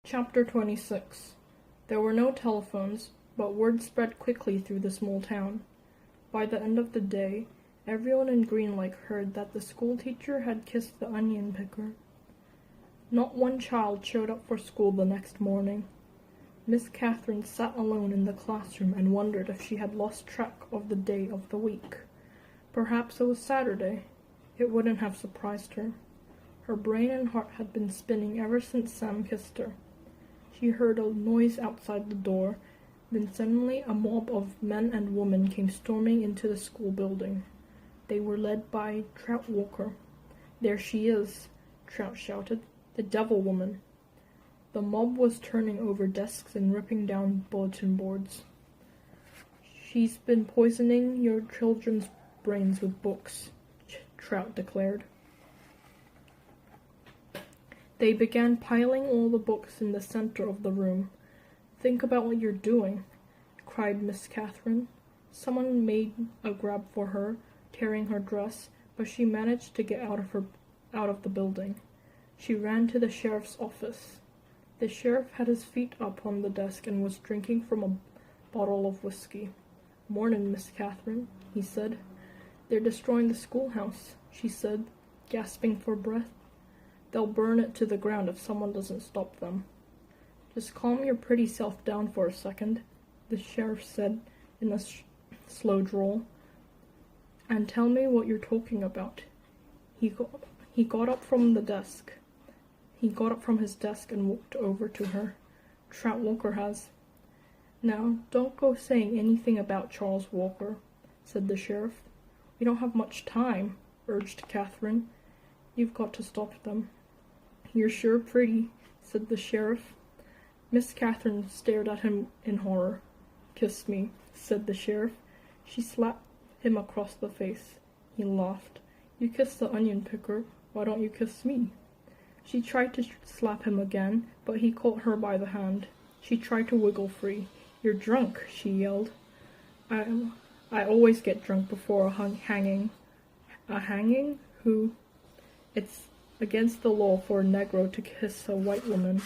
Chapter 26. There were no telephones, but word spread quickly through the small town. By the end of the day, everyone in Green Lake heard that the schoolteacher had kissed the onion picker. Not one child showed up for school the next morning. Miss Catherine sat alone in the classroom and wondered if she had lost track of the day of the week. Perhaps it was Saturday. It wouldn't have surprised her. Her brain and heart had been spinning ever since Sam kissed her. She heard a noise outside the door, then suddenly a mob of men and women came storming into the school building. They were led by Trout Walker. "There she is," Trout shouted. "The devil woman." The mob was turning over desks and ripping down bulletin boards. "She's been poisoning your children's brains with books," Trout declared. They began piling all the books in the center of the room. "Think about what you're doing," cried Miss Catherine. Someone made a grab for her, tearing her dress, but she managed to get out of the building. She ran to the sheriff's office. The sheriff had his feet up on the desk and was drinking from a bottle of whiskey. "Mornin', Miss Catherine," he said. "They're destroying the schoolhouse," she said, gasping for breath. "They'll burn it to the ground if someone doesn't stop them." "Just calm your pretty self down for a second," the sheriff said in a slow drawl, "and tell me what you're talking about." He got up from his desk and walked over to her. "Trout Walker has—" "Now, don't go saying anything about Charles Walker," said the sheriff. "We don't have much time," urged Catherine. "You've got to stop them." "You're sure pretty," said the sheriff. Miss Catherine stared at him in horror. "Kiss me," said the sheriff. She slapped him across the face. He laughed. "You kissed the onion picker. Why don't you kiss me?" She tried to slap him again, but he caught her by the hand. She tried to wiggle free. "You're drunk," she yelled. I always get drunk before a hanging." "A hanging? Who?" "It's against the law for a Negro to kiss a white woman."